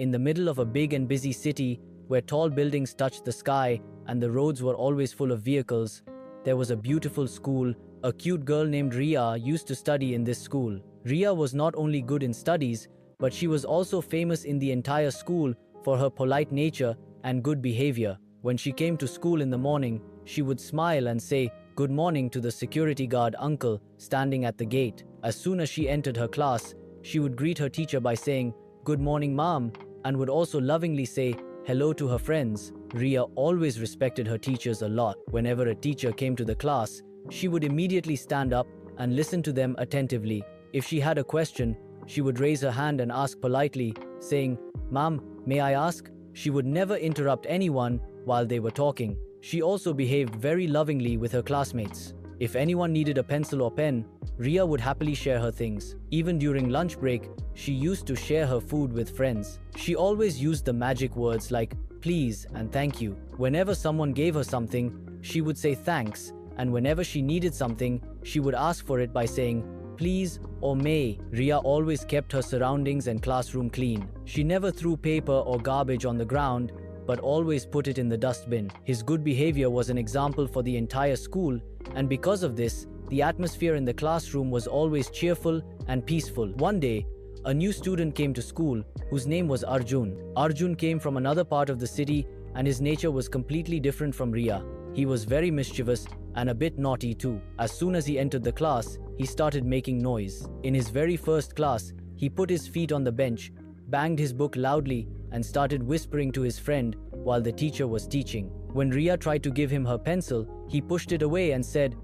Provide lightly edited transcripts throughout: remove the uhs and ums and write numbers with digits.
In the middle of a big and busy city, where tall buildings touched the sky and the roads were always full of vehicles, there was a beautiful school. A cute girl named Riya used to study in this school. Riya was not only good in studies, but she was also famous in the entire school for her polite nature and good behavior. When she came to school in the morning, she would smile and say good morning to the security guard uncle standing at the gate. As soon as she entered her class, she would greet her teacher by saying, "Good morning, ma'am," and would also lovingly say hello to her friends. Riya always respected her teachers a lot. Whenever a teacher came to the class, she would immediately stand up and listen to them attentively. If she had a question, she would raise her hand and ask politely, saying, "Ma'am, may I ask?" She would never interrupt anyone while they were talking. She also behaved very lovingly with her classmates. If anyone needed a pencil or pen, Riya would happily share her things. Even during lunch break, she used to share her food with friends. She always used the magic words like please and thank you. Whenever someone gave her something, she would say thanks, and whenever she needed something, she would ask for it by saying please or may. Riya always kept her surroundings and classroom clean. She never threw paper or garbage on the ground, but always put it in the dustbin. His good behavior was an example for the entire school, and because of this, the atmosphere in the classroom was always cheerful and peaceful. One day, a new student came to school whose name was Arjun. Arjun came from another part of the city, and his nature was completely different from Riya. He was very mischievous and a bit naughty too. As soon as he entered the class, he started making noise. In his very first class, he put his feet on the bench, banged his book loudly, and started whispering to his friend while the teacher was teaching. When Riya tried to give him her pencil, he pushed it away and said,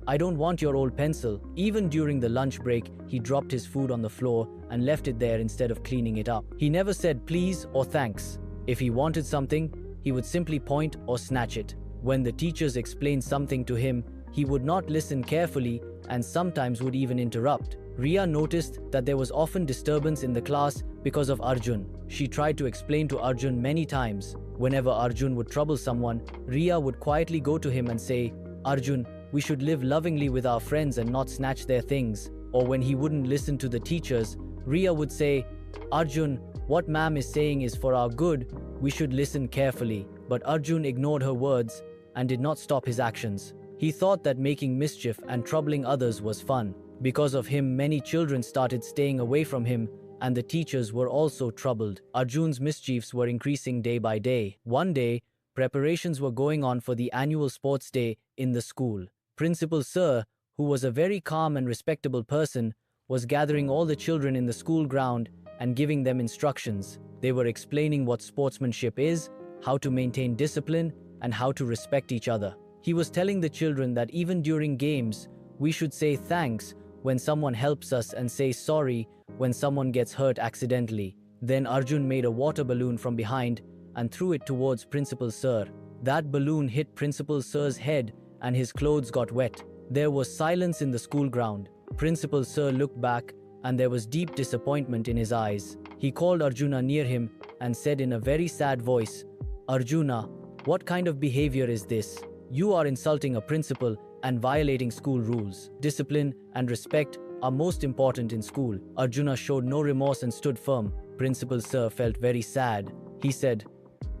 "I don't want your old pencil." Even during the lunch break, he dropped his food on the floor and left it there instead of cleaning it up. He never said please or thanks. If he wanted something, he would simply point or snatch it. When the teachers explained something to him, he would not listen carefully and sometimes would even interrupt. Riya noticed that there was often disturbance in the class because of Arjun. She tried to explain to Arjun many times. Whenever Arjun would trouble someone, Riya would quietly go to him and say, "Arjun, we should live lovingly with our friends and not snatch their things." Or when he wouldn't listen to the teachers, Riya would say, "Arjun, what ma'am is saying is for our good. We should listen carefully." But Arjun ignored her words and did not stop his actions. He thought that making mischief and troubling others was fun. Because of him, many children started staying away from him, and the teachers were also troubled. Arjun's mischiefs were increasing day by day. One day, preparations were going on for the annual sports day in the school. Principal Sir, who was a very calm and respectable person, was gathering all the children in the school ground and giving them instructions. They were explaining what sportsmanship is, how to maintain discipline, and how to respect each other. He was telling the children that even during games, we should say thanks when someone helps us and say sorry when someone gets hurt accidentally. Then Arjun made a water balloon from behind and threw it towards Principal Sir. That balloon hit Principal Sir's head and his clothes got wet. There was silence in the school ground. Principal Sir looked back and there was deep disappointment in his eyes. He called Arjuna near him and said in a very sad voice, "Arjuna, what kind of behavior is this? You are insulting a principal and violating school rules. Discipline and respect are most important in school." Arjuna showed no remorse and stood firm. Principal Sir felt very sad. He said,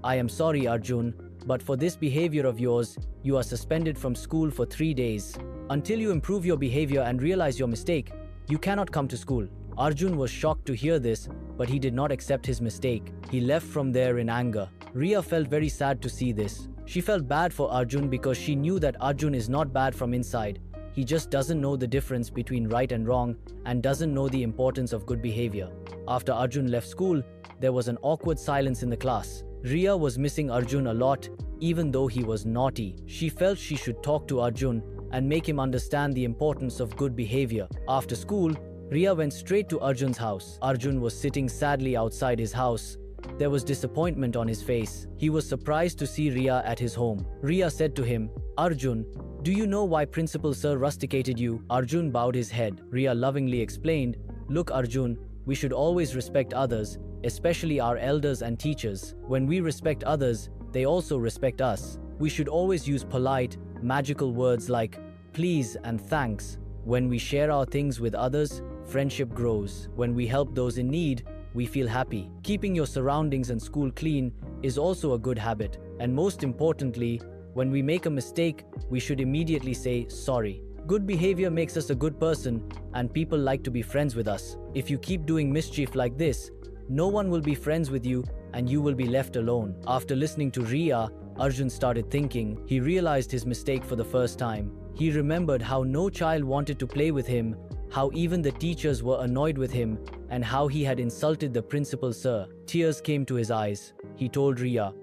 "I am sorry, Arjun, but for this behavior of yours, you are suspended from school for 3 days. Until you improve your behavior and realize your mistake, you cannot come to school." Arjun was shocked to hear this, but he did not accept his mistake. He left from there in anger. Riya felt very sad to see this. She felt bad for Arjun because she knew that Arjun is not bad from inside. He just doesn't know the difference between right and wrong and doesn't know the importance of good behavior. After Arjun left school, there was an awkward silence in the class. Riya was missing Arjun a lot, even though he was naughty. She felt she should talk to Arjun and make him understand the importance of good behavior. After school, Riya went straight to Arjun's house. Arjun was sitting sadly outside his house. There was disappointment on his face. He was surprised to see Riya at his home. Riya said to him, "Arjun, do you know why Principal Sir rusticated you?" Arjun bowed his head. Riya lovingly explained, "Look, Arjun, we should always respect others, especially our elders and teachers. When we respect others, they also respect us. We should always use polite, magical words like please and thanks. When we share our things with others, friendship grows. When we help those in need, we feel happy. Keeping your surroundings and school clean is also a good habit. And most importantly, when we make a mistake, we should immediately say sorry. Good behavior makes us a good person, and people like to be friends with us. If you keep doing mischief like this, no one will be friends with you and you will be left alone. After listening to Riya, Arjun started thinking. He realized his mistake for the first time. He remembered how no child wanted to play with him, how even the teachers were annoyed with him, and how he had insulted the principal sir. Tears came to his eyes. He told Riya,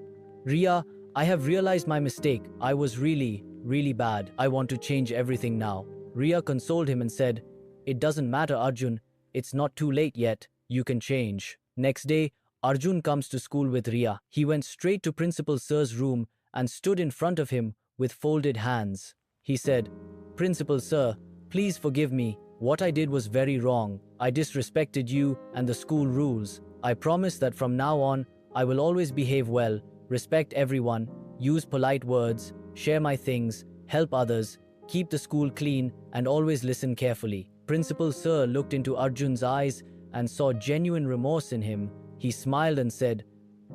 "Riya, I have realized my mistake. I was really bad. I want to change everything now." Riya consoled him and said, "It doesn't matter, Arjun. It's not too late yet. You can change." Next day, Arjun comes to school with Riya. He went straight to Principal Sir's room and stood in front of him with folded hands. He said, "Principal Sir, please forgive me. What I did was very wrong. I disrespected you and the school rules. I promise that from now on, I will always behave well, respect everyone, use polite words, share my things, help others, keep the school clean, and always listen carefully." Principal Sir looked into Arjun's eyes and saw genuine remorse in him. He smiled and said,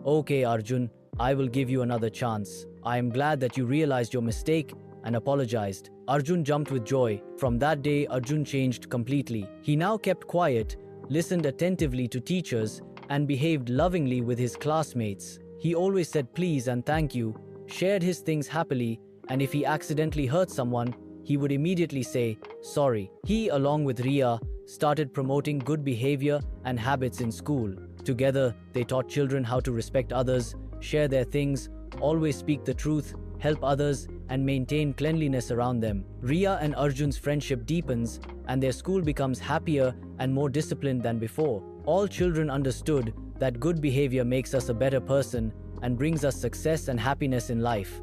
"Okay, Arjun, I will give you another chance. I am glad that you realized your mistake and apologized." Arjun jumped with joy. From that day, Arjun changed completely. He now kept quiet, listened attentively to teachers, and behaved lovingly with his classmates. He always said please and thank you, shared his things happily, and if he accidentally hurt someone, he would immediately say sorry. He, along with Riya, started promoting good behavior and habits in school. Together, they taught children how to respect others, share their things, always speak the truth, help others, and maintain cleanliness around them. Riya and Arjun's friendship deepens, and their school becomes happier and more disciplined than before. All children understood that good behavior makes us a better person and brings us success and happiness in life.